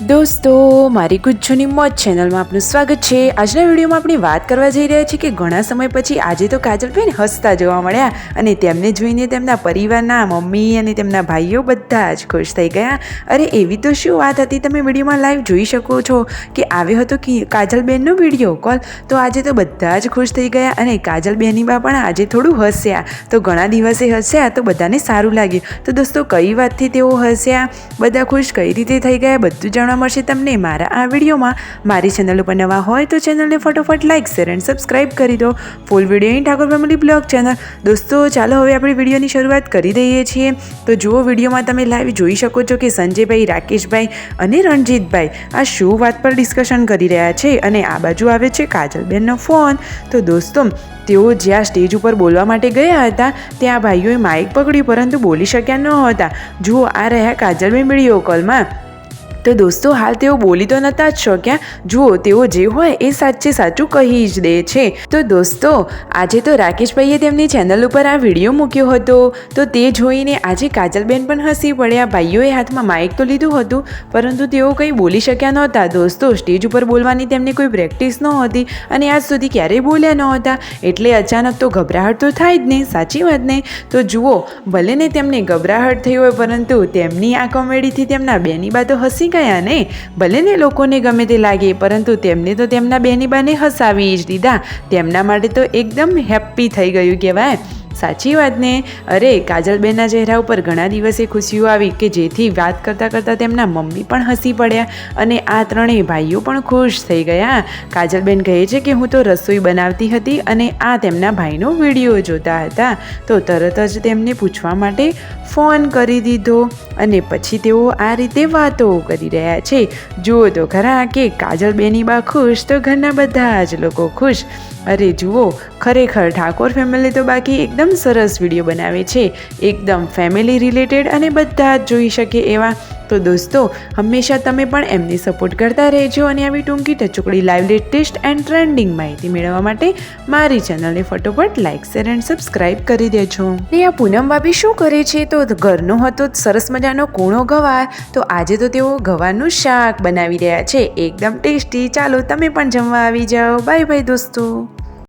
દોસ્તો, મારી ગુજ્જુની મોજ ચેનલમાં આપનું સ્વાગત છે। આજના વિડીયોમાં આપણે વાત કરવા જઈ રહ્યા છીએ કે ઘણા સમય પછી આજે તો કાજલબેન હસતા જોવા મળ્યા અને તેમને જોઈને તેમના પરિવારના મમ્મી અને તેમના ભાઈઓ બધા જ ખુશ થઈ ગયા। અરે એવી તો શું વાત હતી, તમે વિડીયોમાં લાઈવ જોઈ શકો છો કે આવ્યો હતો કે કાજલબેનનો વિડીયો કોલ, તો આજે તો બધા જ ખુશ થઈ ગયા અને કાજલબેની બા પણ આજે થોડું હસ્યા, તો ઘણા દિવસે હસ્યા તો બધાને સારું લાગ્યું। તો દોસ્તો, કઈ વાતથી તેઓ હસ્યા, બધા ખુશ કઈ રીતે થઈ ગયા, બધું જાણવા મળશે તમને મારા આ વિડીયોમાં। મારી ચેનલ ઉપર નવા હોય તો ચેનલને ફટોફટ લાઈક શેર એન્ડ સબસ્ક્રાઈબ કરી દો। Full video in Thakor family blog channel. દોસ્તો ચાલો હવે આપણે વિડીયોની શરૂઆત કરી દઈએ છીએ। તો જુઓ, વિડીયોમાં તમે લાઈવ જોઈ શકો છો કે સંજયભાઈ, રાકેશભાઈ અને રણજીતભાઈ આ શું વાત પર ડિસ્કશન કરી રહ્યા છે અને આ બાજુ આવે છે કાજલબેનનો ફોન। તો દોસ્તો, તેઓ જ્યાં સ્ટેજ ઉપર બોલવા માટે ગયા હતા ત્યાં ભાઈઓએ માઇક પકડ્યું પરંતુ બોલી શક્યા ન હતા। જુઓ, આ રહ્યા કાજલબેન વિડીયો કોલમાં। તો દોસ્તો, હાલ તેઓ બોલી તો નહોતા જ શક્યા। જુઓ, તેઓ જે હોય એ સાચે સાચું કહી જ દે છે। તો દોસ્તો, આજે તો રાકેશભાઈએ તેમની ચેનલ ઉપર આ વિડીયો મૂક્યો હતો, તો તે જોઈને આજે કાજલબેન પણ હસી પડ્યા। ભાઈઓએ હાથમાં માઇક તો લીધું હતું પરંતુ તેઓ કંઈ બોલી શક્યા નહોતા। દોસ્તો, સ્ટેજ ઉપર બોલવાની તેમને કોઈ પ્રેક્ટિસ નહોતી અને આજ સુધી ક્યારેય બોલ્યા નહોતા, એટલે અચાનક તો ગભરાહટ તો થાય જ નહીં, સાચી વાત ને? તો જુઓ, ભલે ને તેમને ગભરાહટ થઈ હોય પરંતુ તેમની આ કોમેડીથી તેમના બેની બા તો હસી ગયા ને। ભલે ને લોકોને ગમે તે લાગે પરંતુ તેમને તો તેમના બેની બાને હસાવી જ દીધા। તેમના માટે તો એકદમ હેપ્પી થઈ ગયું કહેવાય, સાચી વાત ને? અરે, કાજલબેનના ચહેરા ઉપર ઘણા દિવસે ખુશીઓ આવી કે જેથી વાત કરતાં કરતાં તેમના મમ્મી પણ હસી પડ્યા અને આ ત્રણેય ભાઈઓ પણ ખુશ થઈ ગયા। કાજલબેન કહે છે કે હું તો રસોઈ બનાવતી હતી અને આ તેમના ભાઈનો વિડીયો જોતા હતા, તો તરત જ તેમને પૂછવા માટે ફોન કરી દીધો અને પછી તેઓ આ રીતે વાતો કરી રહ્યા છે। જુઓ તો ખરા કે કાજલબેની બા ખુશ તો ઘરના બધા જ લોકો ખુશ। અરે જુઓ, ખરેખર ઠાકોર ફેમિલી તો બાકી એકદમ સરસ વિડીયો બનાવે છે, એકદમ ફેમિલી રિલેટેડ અને બધા જ જોઈ શકે એવા। તો દોસ્તો, હંમેશા તમે પણ એમને સપોર્ટ કરતા રહેજો અને આવી ટૂંકી ટચુકડી લાઈવ લેટેસ્ટ એન્ડ ટ્રેન્ડિંગ માહિતી મેળવવા માટે મારી ચેનલને ફટોફટ લાઈક શેર એન્ડ સબસ્ક્રાઈબ કરી દેજો। ને આ પૂનમ ભાભી શું કરે છે, તો ઘરનો હતો સરસ મજાનો કૂણો ગવાર, તો આજે તો તેઓ ગવારનું શાક બનાવી રહ્યા છે, એકદમ ટેસ્ટી। ચાલો તમે પણ જમવા આવી જાઓ। બાય બાય દોસ્તો।